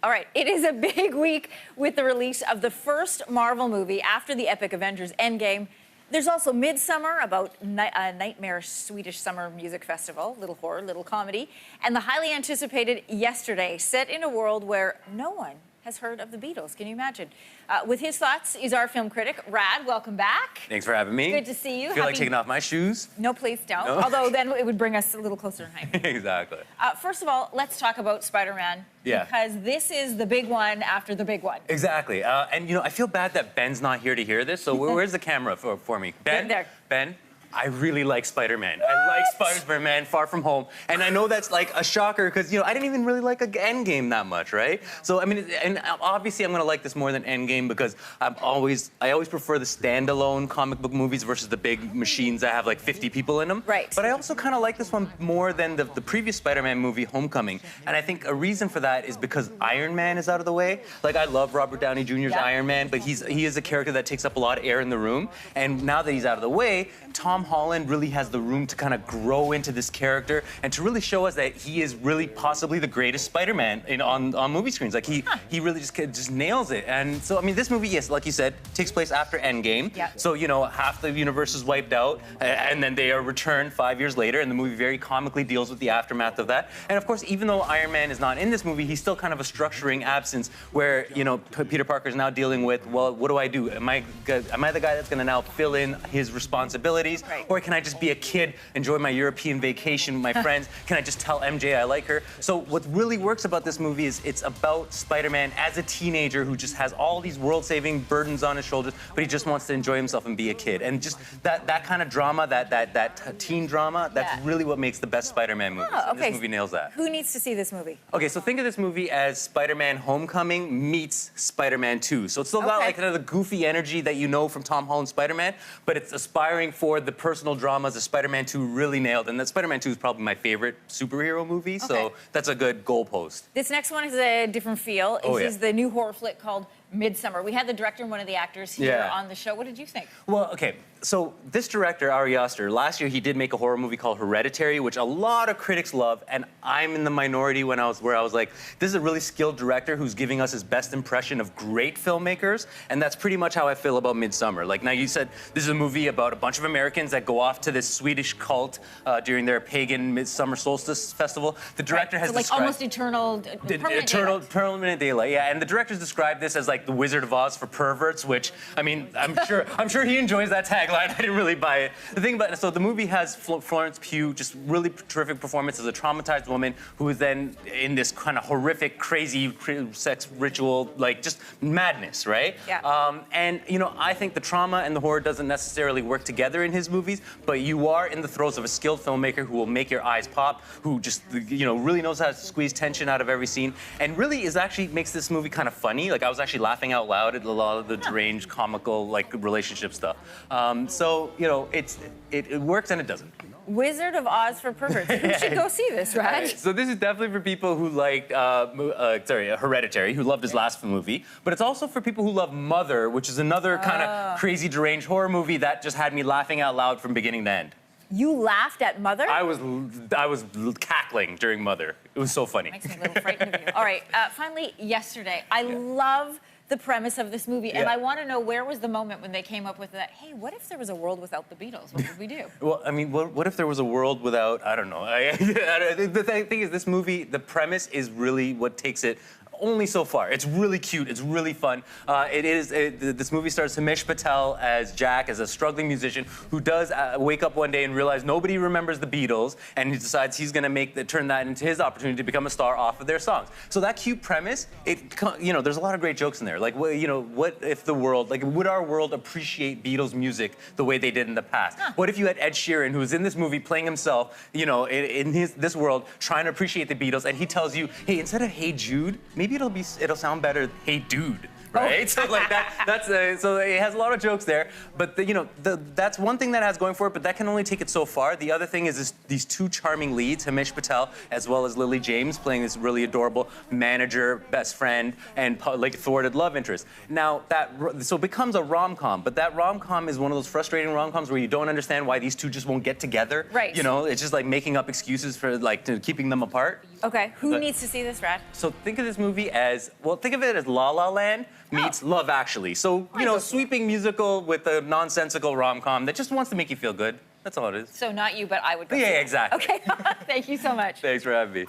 All right, it is a big week with the release of the first Marvel movie after the epic Avengers Endgame. There's also Midsummer, about a nightmare Swedish summer music festival, little horror, little comedy, and the highly anticipated Yesterday, set in a world where no one has heard of the Beatles. Can you imagine? With his thoughts is our film critic, Rad. Welcome back. Thanks for having me. Good to see you. Feel like taking off my shoes? No, please don't. No? Although then it would bring us a little closer in height. Exactly. First of all, let's talk about Spider-Man. Yeah. Because this is the big one after the big one. Exactly. And, I feel bad that Ben's not here to hear this, so where's the camera for me? Ben? There. Ben? I really like Spider-Man. I like Spider-Man Far From Home. And I know that's like a shocker because, I didn't even really like Endgame that much, right? So, and obviously I'm gonna like this more than Endgame because I always prefer the standalone comic book movies versus the big machines that have like 50 people in them. Right. But I also kind of like this one more than the previous Spider-Man movie, Homecoming. And I think a reason for that is because Iron Man is out of the way. Like, I love Robert Downey Jr.'s Iron Man, but he is a character that takes up a lot of air in the room. And now that he's out of the way, Tom Holland really has the room to kind of grow into this character and to really show us that he is really possibly the greatest Spider-Man on movie screens. Like, he really just nails it. And so, this movie, yes, like you said, takes place after Endgame. Yeah. So, half the universe is wiped out, and then they are returned 5 years later, and the movie very comically deals with the aftermath of that. And of course, even though Iron Man is not in this movie, he's still kind of a structuring absence where, Peter Parker is now dealing with, well, what do I do? Am I the guy that's gonna now fill in his responsibilities? Right. Or can I just be a kid, enjoy my European vacation with my friends? Can I just tell MJ I like her? So what really works about this movie is it's about Spider-Man as a teenager who just has all these world-saving burdens on his shoulders, but he just wants to enjoy himself and be a kid. And just that kind of drama, that teen drama, that's really what makes the best Spider-Man movies. Oh, okay. And this movie nails that. Who needs to see this movie? Okay, so think of this movie as Spider-Man Homecoming meets Spider-Man 2. So it's still got like kind of the goofy energy that you know from Tom Holland's Spider-Man, but it's aspiring for the personal dramas that Spider-Man 2 really nailed. And that Spider-Man 2 is probably my favorite superhero movie, so that's a good goalpost. This next one is a different feel. This is the new horror flick called Midsummer. We had the director and one of the actors here on the show. What did you think? Well, okay, so this director, Ari Aster, last year he did make a horror movie called Hereditary, which a lot of critics love, and I'm in the minority where I was like, this is a really skilled director who's giving us his best impression of great filmmakers, and that's pretty much how I feel about Midsummer. Like, now you said this is a movie about a bunch of Americans that go off to this Swedish cult during their pagan midsummer solstice festival. The director has like almost eternal, permanent daylight. Yeah, and the director's described this as like the Wizard of Oz for perverts, which I'm sure he enjoys that tagline. I didn't really buy it. The thing about it, so the movie has Florence Pugh, just really terrific performance as a traumatized woman who is then in this kind of horrific, crazy sex ritual, like just madness, right? Yeah. And I think the trauma and the horror doesn't necessarily work together in his movies, but you are in the throes of a skilled filmmaker who will make your eyes pop, who just really knows how to squeeze tension out of every scene, and really makes this movie kind of funny. Like, I was actually laughing out loud at a lot of the deranged, comical, like, relationship stuff. So, it works and it doesn't. Wizard of Oz for perverts. Who should go see this, right? Right, so this is definitely for people who liked, Hereditary, who loved his last movie. But it's also for people who love Mother, which is another kind of crazy, deranged horror movie that just had me laughing out loud from beginning to end. You laughed at Mother? I was cackling during Mother. It was so funny. Makes me a little frightened of you. All right, finally, Yesterday. I love the premise of this movie, and I want to know, where was the moment when they came up with that, hey, what if there was a world without the Beatles? What would we do? Well, what if there was a world without, I don't know. The thing is, this movie, the premise is really what takes it only so far. It's really cute. It's really fun. This movie stars Himesh Patel as Jack, as a struggling musician who does wake up one day and realize nobody remembers the Beatles, and he decides he's going to turn that into his opportunity to become a star off of their songs. So that cute premise, there's a lot of great jokes in there. Like, what if the world, like, would our world appreciate Beatles music the way they did in the past? What if you had Ed Sheeran, who's in this movie playing himself, in this world, trying to appreciate the Beatles, and he tells you, hey, instead of Hey Jude, maybe it'll sound better, Hey Dude. Right? So like so it has a lot of jokes there, but that's one thing that has going for it, but that can only take it so far. The other thing is these two charming leads, Himesh Patel as well as Lily James, playing this really adorable manager, best friend, and like thwarted love interest. Now so it becomes a rom-com, but that rom-com is one of those frustrating rom-coms where you don't understand why these two just won't get together. Right. It's just like making up excuses for keeping them apart. Okay, who But- needs to see this, Rad? So think of this movie as, well, think of it as La La Land meets Love Actually. So, I go see sweeping musical with a nonsensical rom-com that just wants to make you feel good. That's all it is. So not you, but I would go Yeah, see it. exactly. Okay, thank you so much. Thanks for having me.